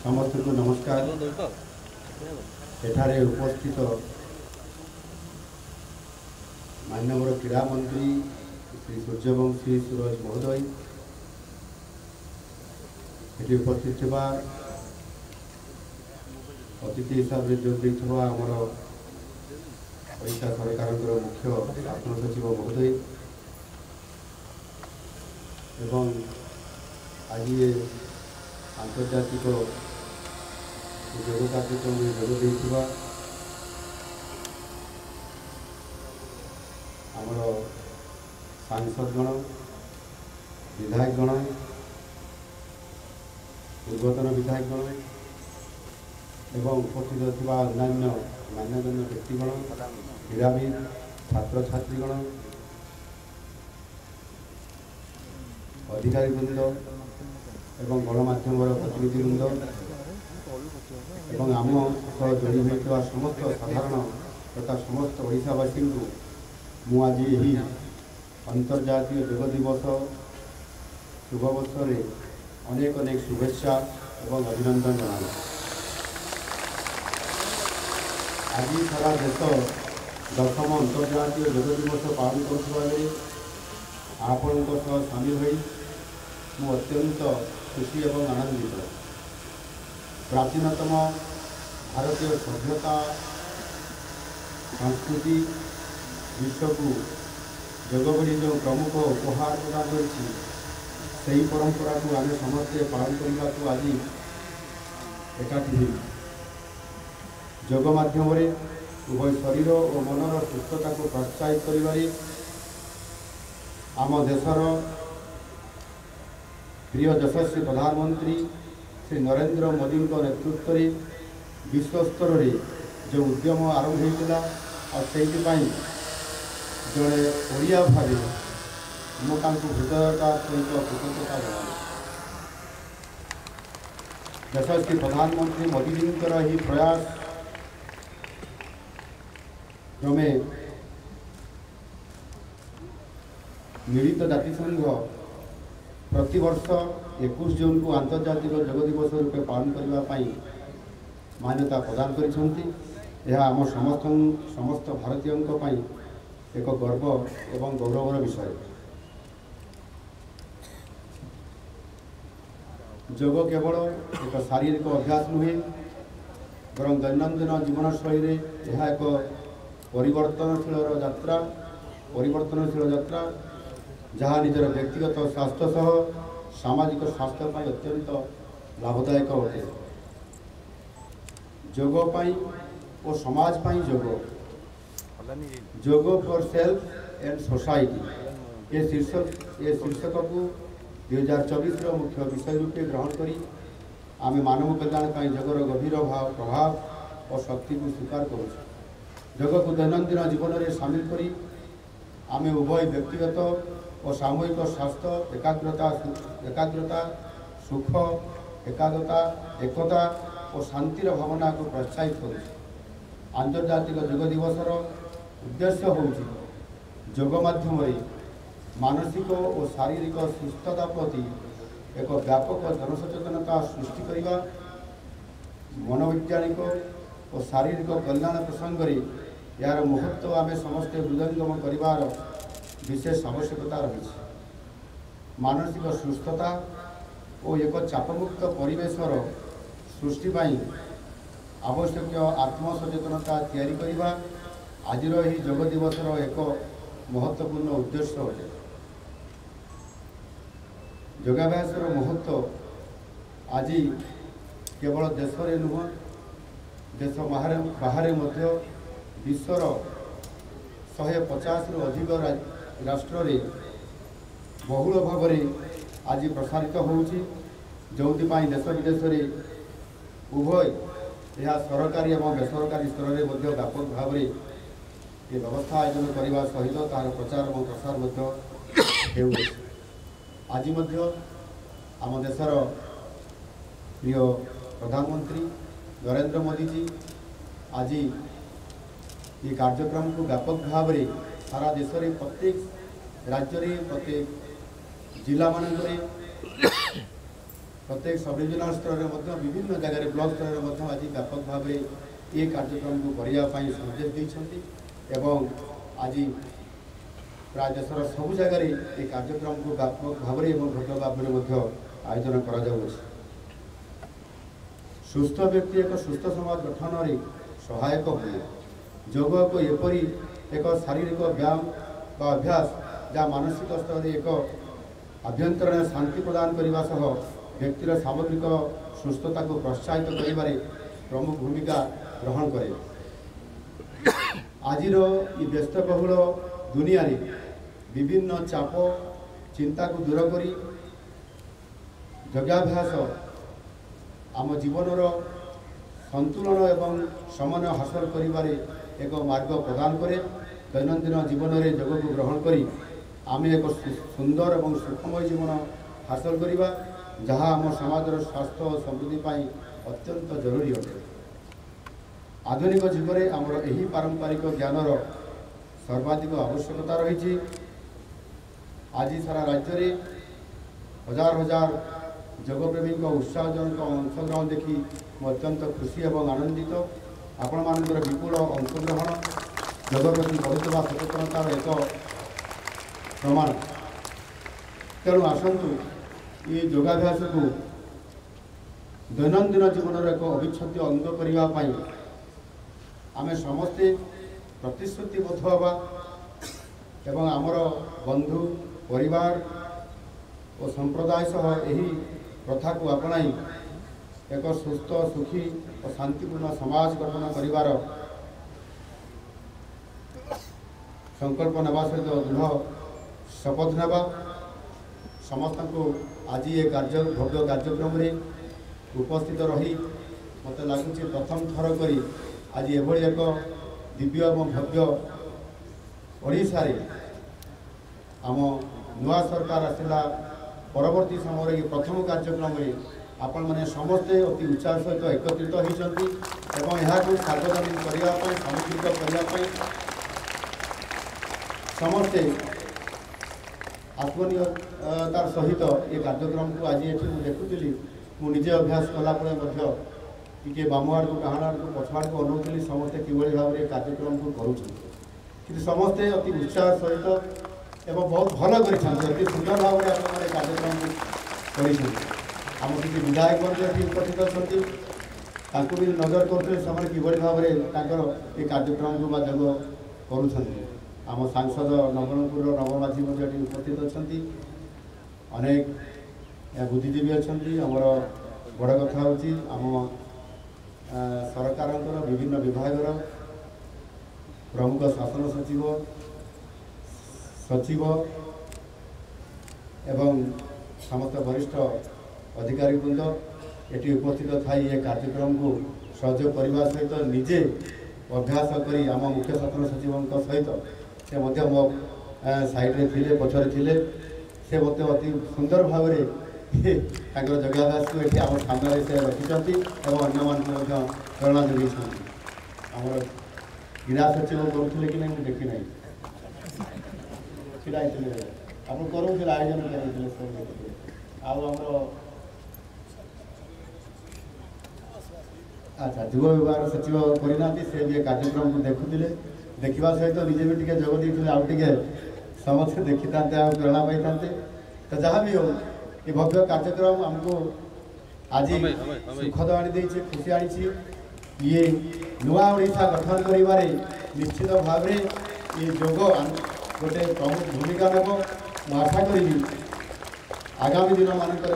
समस्त को नमस्कार। एठारे उपस्थित माननीय क्रीड़ा मंत्री श्री सूर्यवंशी सूरज महोदय, ये उपस्थित थी अतिथि हिसाब से जोग देथिबा हमर ओडिशा सरकार मुख्य शासन सचिव महोदय एवं आज ये आंतर्जातिक योग कार्यक्रम में जोग देथिबा हमर सांसदगण विधायकगण पूर्वतन विधायकगण एवं उपस्थित थिबा अन्यान्य मान्यगण्य व्यक्तिगण क्रीड़ाविद छात्र छात्रीगण अधिकारीवृंद एवं गणमाध्यम प्रतिनिधिवृंद एवं आम सह जोड़ी होता समस्त साधारण तथा समस्त ओडिशावासी को मु आज यही अंतर्जातीय योग दिवस शुभअवसर अनेक अनेक शुभेच्छा एवं अभिनंदन जनाऊँ। आज सारा देश 10म अंतर्जातीय योग दिवस पालन करुवा बेले आपण सामिल हो मु अत्यंत खुशी एवं आनंदित। प्राचीनतम भारतीय सभ्यता संस्कृति विश्व को योग भली जो प्रमुख उपहार प्रदान कर परंपरा को आम समस्ते पालन करने को आज एकाठी योग माध्यम उभय शरीर और मनर सुस्थता को प्रोत्साहित करिबारे आम देशर प्रिय यशस्वी प्रधानमंत्री श्री नरेंद्र मोदी नेतृत्व में विश्व स्तर में जो उद्यम आरंभ होता और से जड़े ओडिया भाव मुझे हृदयता सहित कृतज्ञता जनाऊँ। यशस्वी प्रधानमंत्री मोदी जी ही प्रयास क्रमे मिलित जातिसंघ प्रतिवर्ष 21 जून को आंतर्जातिक योग दिवस रूपे पालन करने मान्यता प्रदान कर आम समस्त भारतीयों एक गर्व एवं गौरवर विषय। योग केवल एक शारीरिक अभ्यास नुहे बरं दैनंदिन जीवनशैली यह एक परिवर्तनशील यात्रा जहाँ निजर व्यक्तिगत स्वास्थ्य सह सामाजिक स्वास्थ्य पर अत्यंत लाभदायक अटे। योग और समाज योग फॉर सेल्फ एंड सोसाइटी ये शीर्षक को 2024 मुख्य विषय रूपे ग्रहण करी आमे मानव कल्याण पर योगर गभीर प्रभाव और शक्ति को स्वीकार करूँ। योग को दैनंदिन जीवन में सामिल करी आमे उभय व्यक्तिगत और सामूहिक स्वास्थ्य एकाग्रता सुख एकता और शांतिर भावना को प्रोत्साहित करूँ। आंतर्जातिक योग दिवसर उद्देश्य होउछि योग माध्यम मानसिक और शारीरिक सुस्थता प्रति एक व्यापक जनसचेतनता सृष्टि करने मनोवैज्ञानिक और शारीरिक कल्याण प्रसंग में यार महत्व आम समस्ते हृदयंगम कर विशेष आवश्यकता रही। मानसिक सुस्थता और एक चापमुक्त परिवेशर सृष्टि आवश्यक आत्मसचेतनता तैयारी करने आज योग दिवसर एक महत्वपूर्ण उद्देश्य अटे। योगाभ्यास महत्व आज केवल देश में नुह देश बाहर विश्वर 150 अधिक राष्ट्र में बहुल भाव आज प्रसारित होउछि जो देश विदेश में उभय यह सरकारी और बेसरकारी स्तर में व्यापक भाव में ये व्यवस्था आयोजन करने सहित तार प्रचार और प्रसार आज आम देशर प्रिय प्रधानमंत्री नरेंद्र मोदी जी आज ये कार्यक्रम को व्यापक भाव में सारा देश में प्रत्येक राज्य प्रत्येक जिला मान प्रत्येक सब डिविजनल स्तर में विभिन्न जगह ब्लॉक स्तर में आज व्यापक भाव ये कार्यक्रम को करने संदेश देते एवं आज प्राय देशर सबु जगह ये कार्यक्रम को व्यापक भाव भव्य भाव में आयोजन कर सुस्थ व्यक्ति एक सुस्थ समाज गठन में सहायक हुए। योग को एपरी एक शारीरिक व्यायाम व अभ्यास जहाँ मानसिक स्तर एक आभ्यंतरण शांति प्रदान करने सह व्यक्तिर सामग्रिक सुस्थता को प्रोत्साहित करिबारे प्रमुख भूमिका ग्रहण करे। आज ये व्यस्तबहुल दुनिया रे विभिन्न चाप चिंता को दूर करी योगाभ्यास आम जीवन संतुलन एवं समन्वय हासिल करिबारे एक मार्ग प्रदान करे। दैनंदिन जीवन में योग को ग्रहण करी आम एक सुंदर और सुखमय जीवन हासिल करवा जहाँ आम समाज स्वास्थ्य और समृद्धि पाई अत्यंत जरूरी अटे। आधुनिक जुग में आमर यही पारंपरिक ज्ञानर सर्वाधिक आवश्यकता रही। आज सारा राज्य में हजार हजार योगप्रेमी उत्साहजनक अंशग्रहण देखी अत्यंत खुशी और आनंदित। आपण मानकर विपुल अंशग्रहण योग प्रति बढ़ुवा सचेतनतार एक प्रमाण। तेणु आसतु ये योगाभ्यास को दैनंदिन जीवन एक अविच्छेद्य अंग करने आम समस्ते प्रतिश्रुतिबद्ध हवा एवं आमर बंधु परिवार और संप्रदाय सह यही प्रथा को अपनाई एक सुस्थ सुखी और शांतिपूर्ण समाज गठन करिवार संकल्प नेबा सहित दृढ़ शपथ नेबा समस्त को आज ये भव्य कार्यक्रम रे उपस्थित रही मत लगुच प्रथम थर करी आज एभली एक दिव्य और भव्य ओडिशा रे आम नुआ सरकार आसला परवर्ती समय प्रथम कार्यक्रम रे आपण मैंने समस्ते अति उत्साह सहित एकत्रित होती एवं सार्वजनिक करने सामूहिक करने समस्ते आत्मनिर्भरतार सहित ये कार्यक्रम को आज ये देखुली मुझे अभ्यास कलापर टे बाम आड़ को डाण आड़ को पछ आड़ को अनौली समस्ते कि भाव में कार्यक्रम को करुँच समस्ते अति उत्साह सहित एवं बहुत भल कर अति सुंदर भाव में आप कार्यक्रम कर आम किसी विधायक ये उपस्थित अच्छा भी नजर करते कि भाव में ये कार्यक्रम को योग कर आम सांसद नवरंगपुर नवमाझी ये उपस्थित अच्छा अनेक बुद्धिजीवी अच्छा आमर बड़ कथा हूँ आम सरकार विभिन्न विभाग प्रमुख शासन सचिव सचिव एवं समस्त वरिष्ठ अधिकारी वृंद ये उपस्थित थी ये कार्यक्रम को सहयोग करने सहित निजे अभ्यास करी आम मुख्य शासन सचिव सहित से मो साइड्रे थे पछरे थे से मत अति सुंदर भाव में योगाभ्यास को ये आम सामने से रखिंट और अन्य मानक प्रेरणा जोगी आम क्रीड़ा सचिव करुले कि नहीं देखी ना छड़ा आप करूँ आयोजन कर अच्छा युव विभाग सचिव करना से भी कार्यक्रम को देखुले देखा सहित निजे भी टे जोग देते आउे समस्ते देखी था प्रेरणा पाई था तो जहाँ भी हो ये भव्य कार्यक्रम आमको आज सुखद आनी खुशी आनी ये नुआ ओडिशा गठन करिबारे निश्चित भाव में ये योग गोटे प्रमुख भूमिका नेब मु आशा करी आगामी दिन मानकर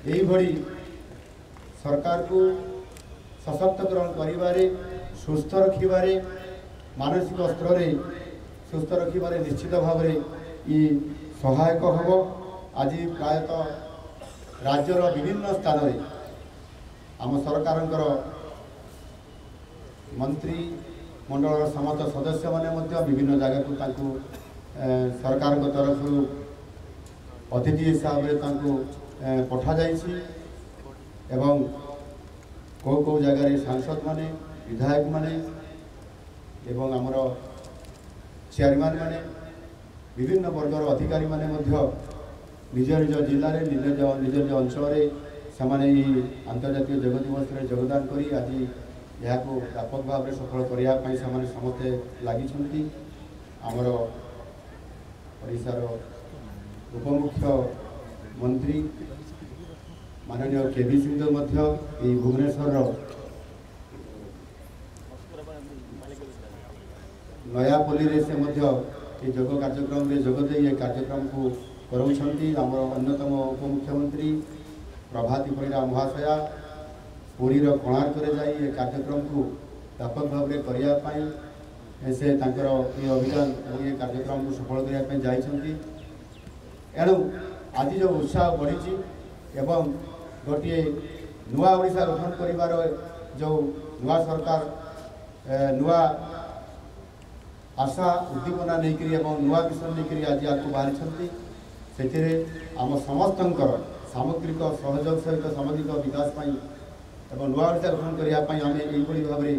यही सरकार को सशक्तकरण करिबारे सुस्थ रखिबारे मानसिक स्तर में सुस्थ रखिबारे निश्चित भाव में ये सहायक हम। आज प्रायतः राज्यर विभिन्न स्थान में आम सरकार मंत्री मंडल समस्त सदस्य माने विभिन्न जगह को सरकार तरफ अतिथि हिसाब से पठा जाइए एवं कौ जगार सांसद माने विधायक माने एवं आमर चेयरमैन माने विभिन्न वर्गर अधिकारी माने निज निज जिले निज निज निज अंचल से अंतर्जातीय योग दिवस में योगदान करी आज यहाँ को व्यापक भाव में सफल करने समस्ते लगी आमर ओडिशार उपमुख्यमंत्री माननीय केवी सिंह भुवनेश्वर नयापल्ली से योग कार्यक्रम में जोगदे ये कार्यक्रम को कराउछंती आमर अन्यतम उपमुख्यमंत्री प्रभाती परिड़ा महाशया पुरीर कोणार्क जाई ये कार्यक्रम को व्यापक भाव में करने से ये अभियान और ये कार्यक्रम को सफल करने जाइछंती एणु आज जो उत्साह बढ़ी एवं गोटे नुआ ओडिशा गठन करिवार जो नुआ सरकार नुआ आशा उद्दीपना नहीं नुआ विषय नहीं आज आपको बाहरी से आम समस्त सामग्रिक सहयोग सहित सामाजिक विकास एवं नुआ ओडिशा गठन करने आम यही भाव में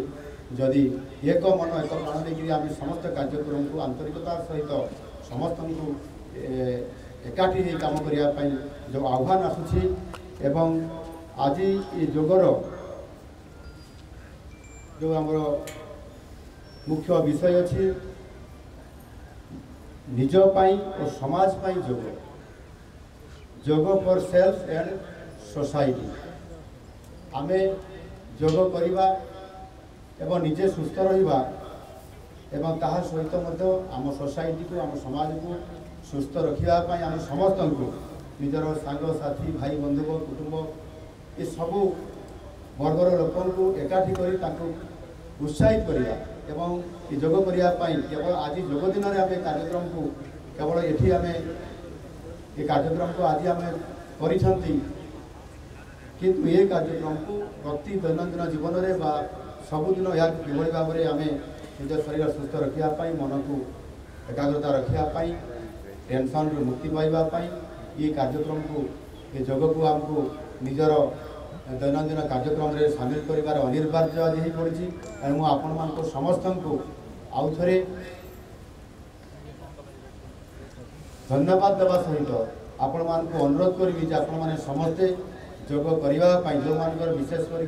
जदि एक मन एक प्राण देकर आम समस्त कार्यक्रम को आंतरिकता सहित समस्त को एकाठी काम करने जो आह्वान आसूची एवं आज ये जोगर जो आमर मुख्य विषय अच्छी निज पाई और समाज पाई yoga yoga for self and society आमे योग करवा एवं निजे सुस्थ रहिबा एवं ताहा सहित मध्य आम सोसाइटी को आम समाज को सुस्थ रखिया पाई आम समस्त को निजर सांग साथी भाई बंधु कुटुंब ये सबू वर्गर लोक एकाठी करी ताको उत्साहित करिया एवं ये योग करने केवल आज योग दिन में आम कार्यक्रम को केवल ये आम ये कार्यक्रम को आज आम किंतु ये कार्यक्रम को प्रति दैनंदिन जीवन में बा सबुदिन या किभली भाव में आम निज शरीर सुस्थ रखापी मन को एकाग्रता रखापी टेंशन रू मुक्ति पाइबापी ये कार्यक्रम को ये योग को आमको निजर दैनंदिन कार्यक्रम में सामिल कर अनिवार्य आज हो पड़ी एणु आपण मान समस्त को आउ थे धन्यवाद देवा सहित आपण मान को अनुरोध करी आपण मैंने समस्ते योग करने जो मान विशेष कर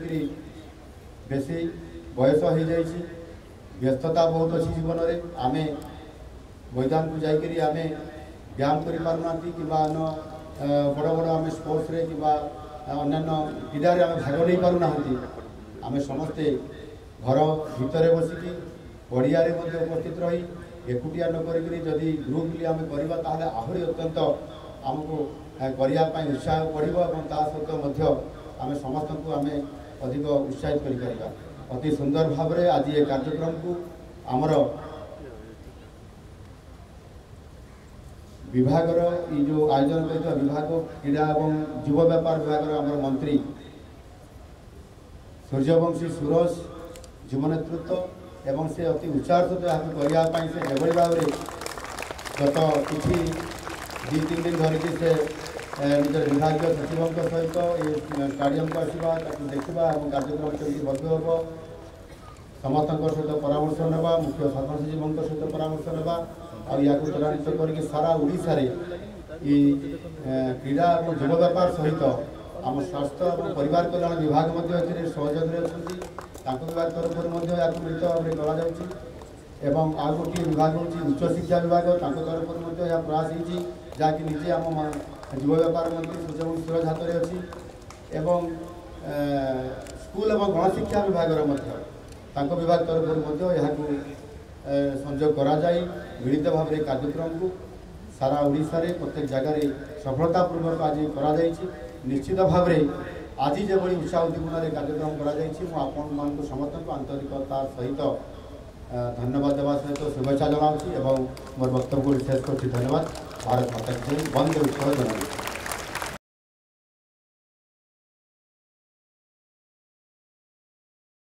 बेसी बयस हो जाइए व्यस्तता बहुत अच्छी जीवन में आम मैदान को जाकरी आम व्यायाम कर पारना कि बड़ बड़ आम स्पोर्ट्स रे कि अन्य क्रीडा आम भाग नहीं पारना आम समस्ते घर भितर बसिकी पड़िया उपस्थित रही एकुटिया नक जदि ग्रुपली आम करवा आहरी अत्यंत आमको करने उत्साह बढ़ सहित आम समस्त को आम अधिक उत्साहित कर अति सुंदर भाव में आज ये कार्यक्रम को आमर विभागर ये जो आयोजन कर विभाग क्रीड़ा और युव व्यापार विभाग आमर मंत्री सूर्यवंशी सूरज युव नेतृत्व एवं से अति उत्साह सहित करने से जो भाव में गत कि 2-3 दिन धरिकी से निजर विभाग सचिव सहित ये स्टाडियम को आसवा देखा और कार्यक्रम केमती भव्य हम समस्त सहित परामर्श ना मुख्य शासन सचिव सहित परामर्श ना और या त्वरान्वित करके सारा ओडिशा रे ये क्रीड़ा और युव व्यापार सहित आम स्वास्थ्य और परिवार कल्याण विभाग सहयोग अच्छा विभाग तरफ मिलित भाव में एवं आ गोटे विभाग हूँ उच्च शिक्षा विभाग तरफ यह प्रयास होती जहाँकि निजे आम युव व्यापार मंत्री सूर्यवंशी सूरज हाथ में अच्छी एवं स्कूल और गणशिक्षा विभाग विभाग तरफ यहाँ संयोग कराई मिलित भाव में कार्यक्रम को सारा ओडिशा रे प्रत्येक जगह सफलतापूर्वक आज कर निश्चित भाव में आज जो उत्साह उद्दीपन कार्यक्रम कर समस्त को आंतरिकता सहित धन्यवाद देवा सहित शुभेच्छा जनाऊँगी और मोर वक्तव्य शेष कर धन्यवाद। भारत माता की जय। वंदे उत्सव जनाऊँ।